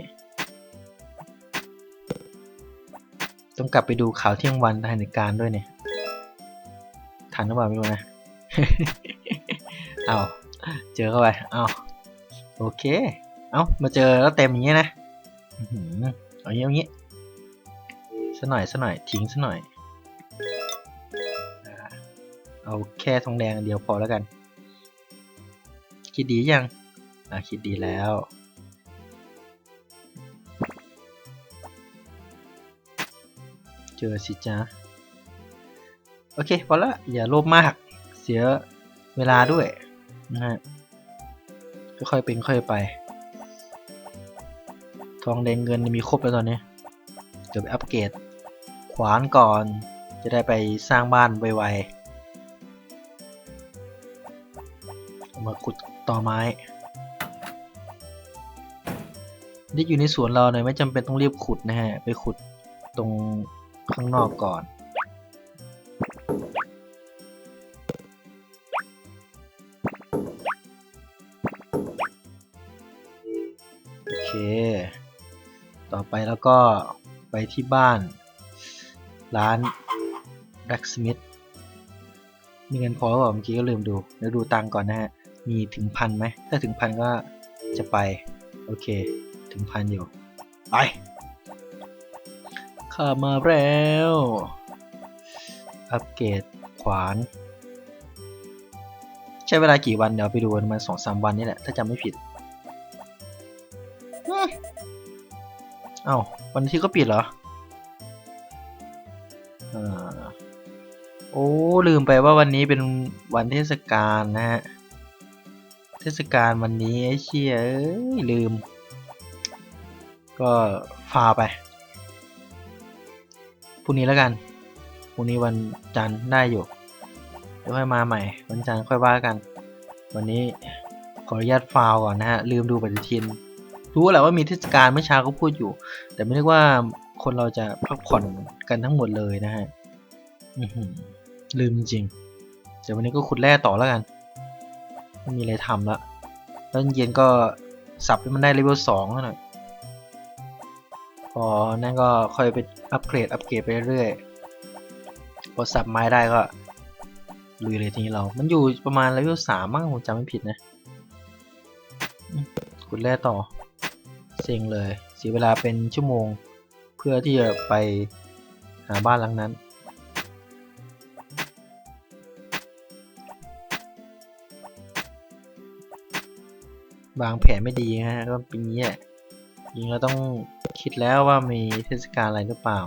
ต้องกลับไปดูข่าวเที่ยงวันทันเหตุการณ์ด้วยเนี่ยทันหรือเปล่าไม่รู้นะ เอาเจอเข้าไปเอาโอเคเอามาเจอแล้วเต็มอย่างเงี้ยนะเอาอย่างงี้ซะหน่อยทิ้งซะหน่อยเอาแค่ทองแดงเดียวพอแล้วกันคิดดียังคิดดีแล้วเจอสิจ้าโอเคพอละอย่าโลภมากเสียเวลาด้วยนะฮะค่อยๆเป็นค่อยไปทองแดงเงินมีครบแล้วตอนนี้เดี๋ยวไปอัปเกรดขวานก่อน จะได้ไปสร้างบ้านไวๆมาขุดตอไม้ที่อยู่ในสวนเราเนี่ยไม่จำเป็นต้องรีบขุดนะฮะไปขุดตรงข้างนอกก่อนโอเคต่อไปแล้วก็ไปที่บ้านร้าน Blacksmith มีเงินพอเปล่าเมื่อกี้ก็ลืมดูเดี๋ยวดูตังค์ก่อนนะฮะมีถึงพันไหมถ้าถึงพันก็จะไปโอเคถึงพันอยู่ไปข้ามาแล้วอัปเกรดขวานใช้เวลากี่วันเดี๋ยวไปดูกันมา2-3 วันนี่แหละถ้าจำไม่ผิดเอ้าวันที่ก็ปิดเหรอโอ้ลืมไปว่าวันนี้เป็นวันเทศกาลนะฮะเทศกาลวันนี้ไอ้เชี่ยลืมก็ฟาไปพรุ่งนี้แล้วกันพรุ่งนี้วันจันทร์ได้อยู่เดี๋ยวค่อยมาใหม่วันจันทร์ค่อยว่ากันวันนี้ขออนุญาตฟาวก่อนนะฮะลืมดูปฏิทินรู้แหละว่ามีเทศกาลเมื่อเช้าก็พูดอยู่แต่ไม่ได้ว่าคนเราจะพักผ่อนกันทั้งหมดเลยนะฮะลืมจริงเดี๋ยววันนี้ก็ขุดแร่ต่อแล้วกันไม่มีอะไรทำละแล้วเย็นก็สับให้มันได้เลเวล2หน่อยพอนั่นก็ค่อยไปอัปเกรดไปเรื่อยพอสับไม้ได้ก็ลุยเลยทีนี้เรามันอยู่ประมาณเลเวล3มั้งผมจำไม่ผิดนะขุดแร่ต่อเซ็งเลยเสียเวลาเป็นชั่วโมงเพื่อที่จะไปหาบ้านหลังนั้นวางแผนไม่ดีฮะก็เป็นอย่างนี้แหละยิงเราต้องคิดแล้วว่ามีเทศกาลอะไรหรือเปล่า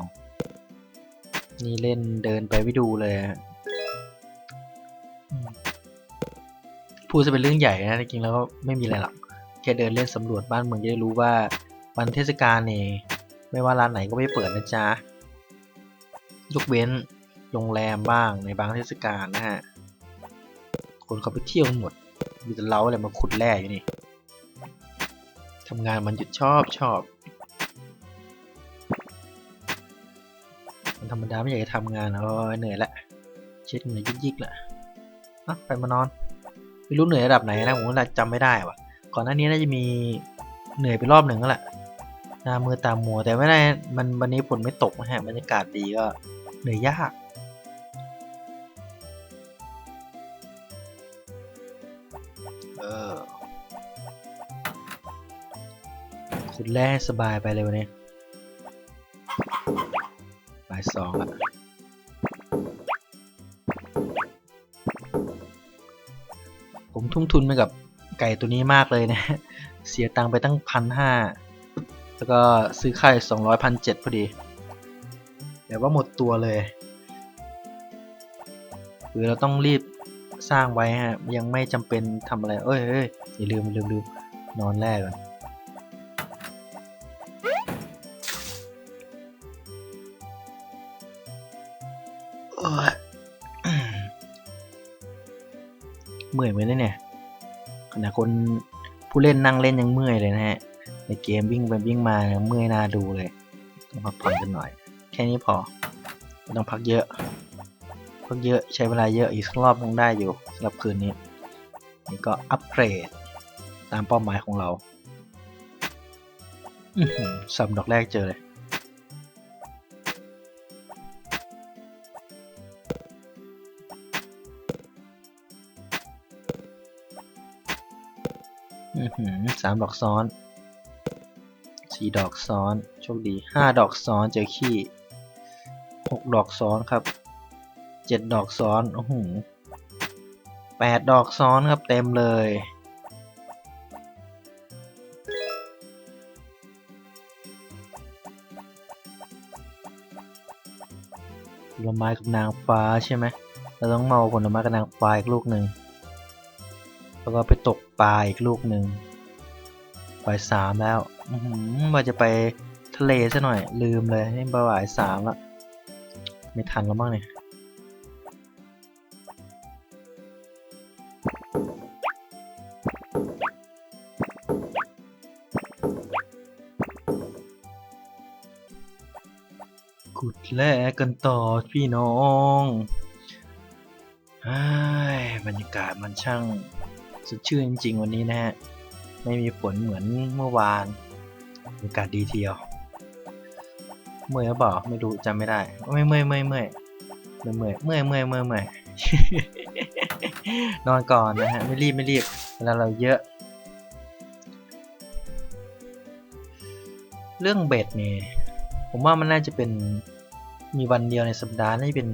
นี่เล่นเดินไปไม่ดูเลยฮะพูดจะเป็นเรื่องใหญ่นะจริงๆแล้วก็ไม่มีอะไรหรอกแค่เดินเล่นสำรวจบ้านเมืองจะได้รู้ว่าวันเทศกาลเนี่ยไม่ว่าร้านไหนก็ไม่เปิดนะจ๊ะยกเว้นโรงแรมบ้างในบางเทศกาลนะฮะคนเขาไปเที่ยวหมดมีแต่เราอะไรมาขุดแร่อยู่นี่ทำงานมันหยุดชอบมันธรรมดาไม่อยากจะทำงานเหนื่อยละเช็ดเหนื่อยยิกๆละไปมานอนไม่รู้เหนื่อยระดับไหนนะผมก็จำไม่ได้ว่ะก่อนหน้านี้น่าจะมีเหนื่อยไปรอบหนึ่งแล้วแหละหน้ามือตามัวแต่ไม่ได้มันวันนี้ฝนไม่ตกนะฮะบรรยากาศดีก็เหนื่อยยากขุดแร่สบายไปเลยวันนี้บ่าย 2ละผมทุ่มทุนไปกับไก่ตัวนี้มากเลยนะเสียตังค์ไปตั้ง1,500แล้วก็ซื้อไข่200 1,700พอดีแต่ว่าหมดตัวเลยคือเราต้องรีบสร้างไว้ฮะยังไม่จำเป็นทำอะไรอย่าลืมนอนแรกก่อนเมื่อยไหมเนี่ยขณะคนผู้เล่นนั่งเล่นยังเมื่อยเลยนะฮะในเกมวิ่งไปวิ่งมาเมื่อยน่าดูเลยต้องพักผ่อนกันหน่อยแค่นี้พอไม่ต้องพักเยอะใช้เวลาเยอะอีกสักรอบคงได้อยู่สำหรับคืนนี้นี่ก็อัปเกรดตามเป้าหมายของเราสับดอกแรกเจอเลย3 ดอกซ้อน4 ดอกซ้อนโชคดี5 ดอกซ้อนเจอขี้6 ดอกซ้อนครับ7 ดอกซ้อน8 ดอกซ้อนครับเต็มเลยผลไม้กับนางฟ้าใช่ไหมเราต้องเมาผลไม้กับนางฟ้าอีกลูกหนึ่งแล้วก็ไปตกปลาอีกลูกหนึ่งบ่าย 3แล้วว่าจะไปทะเลซะหน่อยลืมเลยนี่บ่าย 3แล้ว ไม่ทันแล้วมั้งเนี่ยขุดแร่กันต่อพี่น้องบรรยากาศมันช่างสดชื่นจริงๆวันนี้นะฮะไม่มีฝนเหมือนเมื่อวานบรรยากาศดีทีเดียวเมื่อยหรือเปล่าไม่รู้จำไม่ได้ไม่เมื่อยนอนก่อนนะฮะไม่รีบเวลาเราเยอะเรื่องเบ็ดนี่ผมว่ามันน่าจะเป็นมีวันเดียวในสัปดาห์น่าจะเป็น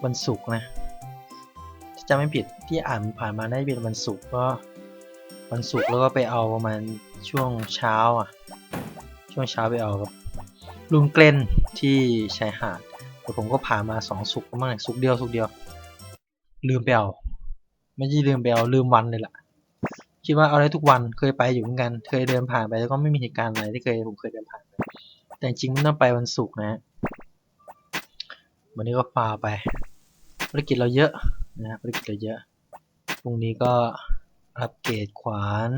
วันศุกร์นะถ้าจำไม่ผิดที่อ่านผ่านมาได้เป็นวันศุกร์ก็วันศุกร์แล้วก็ไปเอาประมาณช่วงเช้าช่วงเช้าไปเอากับลุงเกลนที่ชายหาดแต่ผมก็ผ่านมา2 ศุกร์ประมาณศุกร์เดียวลืมไปเอาไม่ใช่ลืมไปเอาลืมวันเลยล่ะคิดว่าเอาได้ทุกวันเคยไปอยู่เหมือนกันเคยเดินผ่านไปแล้วก็ไม่มีเหตุการณ์อะไรที่ผมเคยเดินผ่านไปแต่จริงมันต้องไปวันศุกร์นะวันนี้ก็ฟาไปภารกิจเราเยอะนะภารกิจเราเยอะพรุ่งนี้ก็อัปเกรดขวาน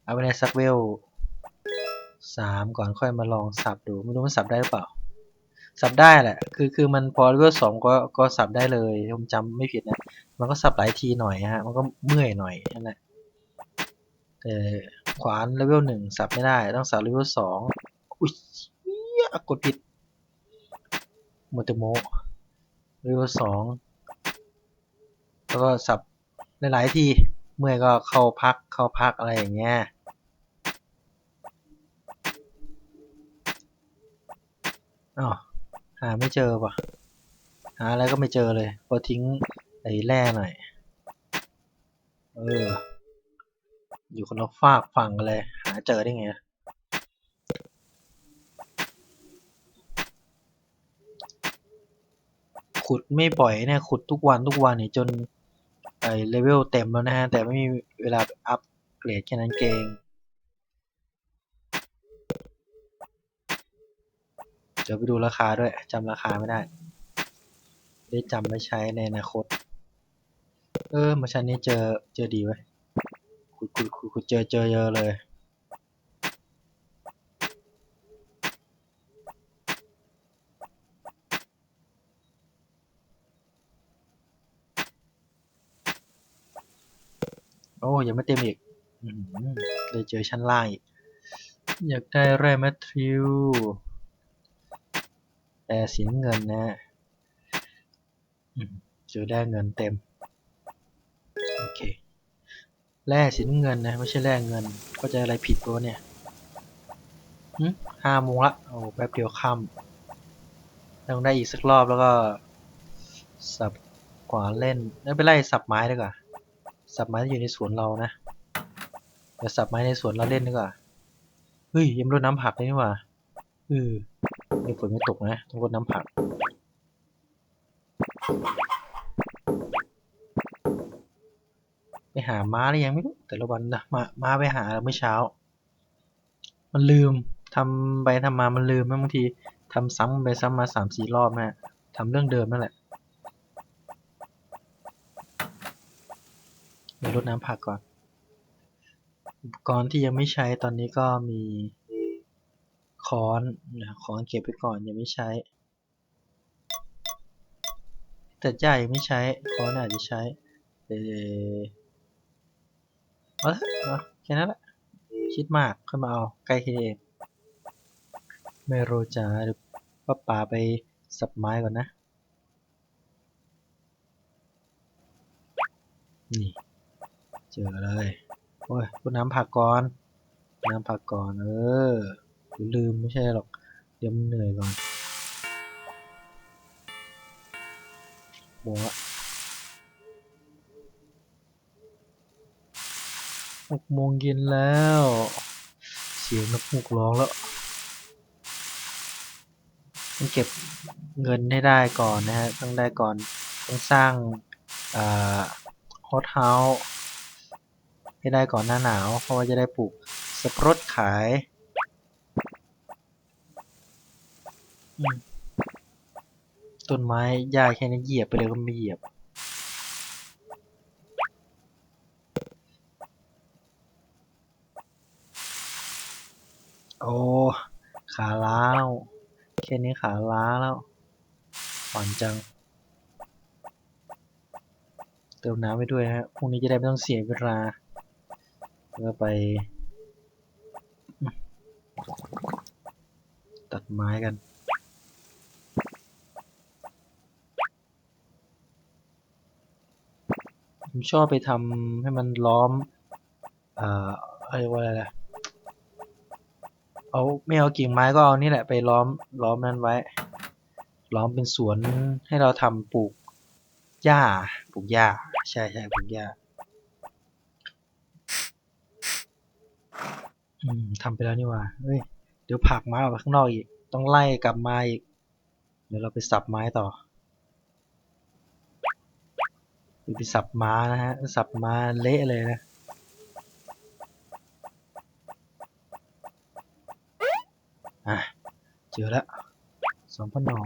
เอาไปในซักเวล3ก่อนค่อยมาลองสับดูไม่รู้มันสับได้หรือเปล่าสับได้แหละคือมันพอเลเวล2ก็สับได้เลยผมจำไม่ผิดนะมันก็สับหลายทีหน่อยฮะมันก็เมื่อยหน่อยนั่นแหละแต่ขวานเลเวล1สับไม่ได้ต้องสับเลเวล2อุ้ยกดผิดโมเตโมเลเวล2แล้วก็สับหลายๆทีเมื่อยก็เข้าพักอะไรอย่างเงี้ยอ้าวหาไม่เจอป่ะหาอะไรก็ไม่เจอเลยพอทิ้งไอ้แร่หน่อยอยู่คนละฝากฝั่งกันเลยหาเจอได้ไงขุดไม่บ่อยเนี่ยขุดทุกวันเนี่ยจนไอ้เลเวลเต็มแล้วนะฮะแต่ไม่มีเวลาอัปเกรดแค่นั้นเองเดี๋ยวไปดูราคาด้วยจำราคาไม่ได้ได้จำไม่ใช้ในอนาคตมาชั้นนี้เจอดีไว้ขุดเจอเยอะเลยโอ้ยังไม่เต็มอีกเลยเจอชั้นล่างอีกอยากได้แร่แมทริวแต่สีเงินนะเจอได้เงินเต็มโอเคแร่สีเงินนะไม่ใช่แร่เงินก็จะอะไรผิดตัวเนี่ย5 โมงละโอ้แป๊บเดียวค่ำต้องได้อีกสักรอบแล้วก็สับขวานเล่นแล้วไปไล่สับไม้ดีกว่าสับไม้ที่อยู่ในสวนเรานะเดี๋ยวสับไม้ในสวนเราเล่นดีกว่าเฮ้ยยังรดน้ำผักเลยนี่หว่านี่ฝนไม่ตกนะต้องรดน้ำผักไปหาม้าหรือยังไม่รู้แต่ละวันนะม้าไปหาเมื่อเช้ามันลืมทำไปทำมามันลืมบางทีทำซ้ำไปซ้ำมา3-4 รอบนะทำเรื่องเดิมนั่นแหละเดี๋ยวรดน้ำผักก่อนอุปกรณ์ที่ยังไม่ใช้ตอนนี้ก็มีค้อนเก็บไปก่อนยังไม่ใช้แต่ใหญ่ไม่ใช้ค้อนอาจจะใช้เออแค่นั้นแหละคิดมากค่อยมาเอาใกล้แค่นี้เองไม่รู้จะหรือป้าป่าไปสับไม้ก่อนนะนี่เจอเลยโอ้ยพูดน้ำผักก่อนลืมไม่ใช่หรอกเดี๋ยวมันเหนื่อยก่อนบัว6 โมงเย็นแล้วเสียงนกฮูกร้องแล้วต้องเก็บเงินให้ได้ก่อนนะฮะต้องได้ก่อนต้องสร้างอ่าฮอตเฮาส์ให้ได้ก่อนหน้าหนาวเพราะว่าจะได้ปลูกสับปะรดขาย อืมต้นไม้หญ้าแค่นี้เหยียบไปเลยก็ไม่เหยียบโอ้ขาล้าวแค่นี้ขาล้าแล้วอ่อนจังเติมน้ำไปด้วยนะฮะพรุ่งนี้จะได้ไม่ต้องเสียเวลาแล้วไปตัดไม้กันผมชอบไปทำให้มันล้อมเอ่อเรียกว่าอะไรล่ะเอาไม่เอากิ่งไม้ก็เอานี่แหละไปล้อมนั้นไว้ล้อมเป็นสวนให้เราทำปลูกหญ้าปลูกหญ้าใช่ใช่ปลูกหญ้าทำไปแล้วนี่หว่าเฮ้ยเดี๋ยวผลักไม้ออกไปข้างนอกอีกต้องไล่กลับมาอีกเดี๋ยวเราไปสับไม้ต่อไปสับม้านะฮะสับม้าเละเลยนะอ่ะเจอแล้ว2,000 หน่อ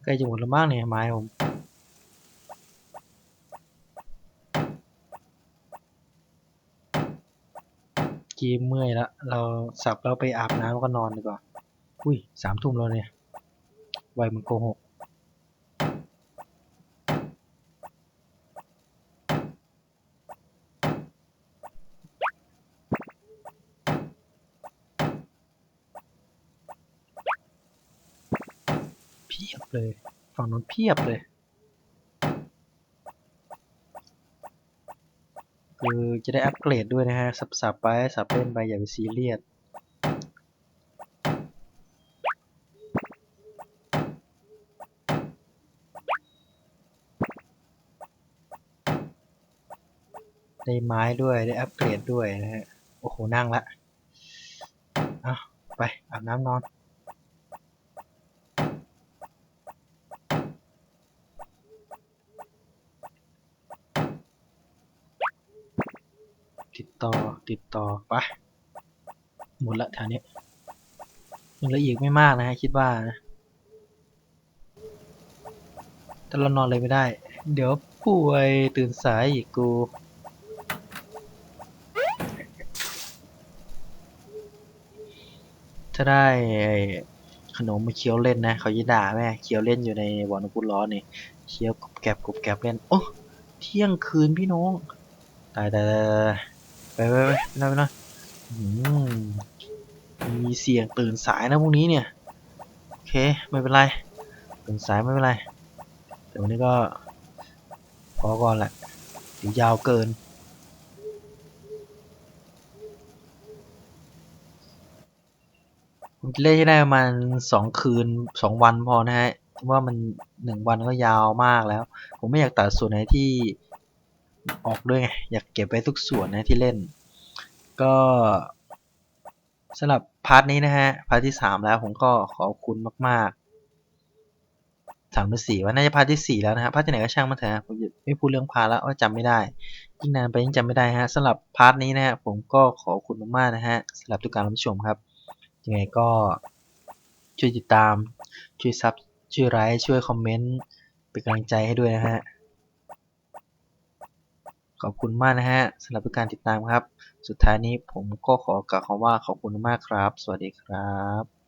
ใกล้จะหมดแล้วมั้งเนี่ยไม้ผมกี้เมื่อยแล้วเราสับแล้วไปอาบน้ำแล้วก็นอนดีกว่าอุ้ย3 ทุ่มแล้วเนี่ยไวมันโกหกเพียบเลยฝั่งนู้นเพียบเลยคือจะได้อัปเกรดด้วยนะฮะสับๆไปสับเล่นไปอย่าไปซีเรียสได้ไม้ด้วยได้อัปเกรดด้วยนะฮะโอ้โหนั่งละอ่ะไปอาบน้ำนอนติดต่อติดต่อไปหมดละแถวนี้ยังเหลืออีกไม่มากนะฮะคิดว่านะแต่เรานอนเลยไม่ได้เดี๋ยวป่วยตื่นสายอีกกูถ้าได้ไอ้ขนมมาเคี้ยวเล่นนะเขาจะด่าแม่เคี้ยวเล่นอยู่ในบ่อน้ำพุร้อนนี่เคี้ยวกรุบแกรบกรุบแกรบเล่นโอ้เที่ยงคืนพี่น้องตายตายตายไปนอนไปนอนอืมมีเสี่ยงตื่นสายนะพรุ่งนี้เนี่ยโอเคไม่เป็นไรตื่นสายไม่เป็นไรแต่วันนี้ก็พอก่อนแหละเดี๋ยวยาวเกินผมจะเล่นให้ได้ประมาณ2 คืน2 วันพอนะฮะเพราะว่ามัน1 วันก็ยาวมากแล้วผมไม่อยากตัดส่วนไหนที่ออกด้วยไงอยากเก็บไว้ทุกส่วนนะที่เล่นก็สำหรับพาร์ทนี้นะฮะพาร์ทที่3แล้วผมก็ขอบคุณมากๆ3 หรือ 4ว่าน่าจะพาร์ทที่4แล้วนะฮะพาร์ทที่ไหนก็ช่างมันเถอะผมจะไม่พูดเรื่องพาร์ทแล้วว่าจำไม่ได้ยิ่งนานไปยิ่งจำไม่ได้ฮะสำหรับพาร์ทนี้นะฮะผมก็ขอบคุณมากๆนะฮะสำหรับทุกการรับชมครับยังไงก็ช่วยติดตามช่วยซับช่วยไลค์ช่วยคอมเมนต์เป็นกำลังใจให้ด้วยนะฮะขอบคุณมากนะฮะสำหรับทุกการติดตามครับสุดท้ายนี้ผมก็ขอกล่าวคำว่าขอบคุณมากครับสวัสดีครับ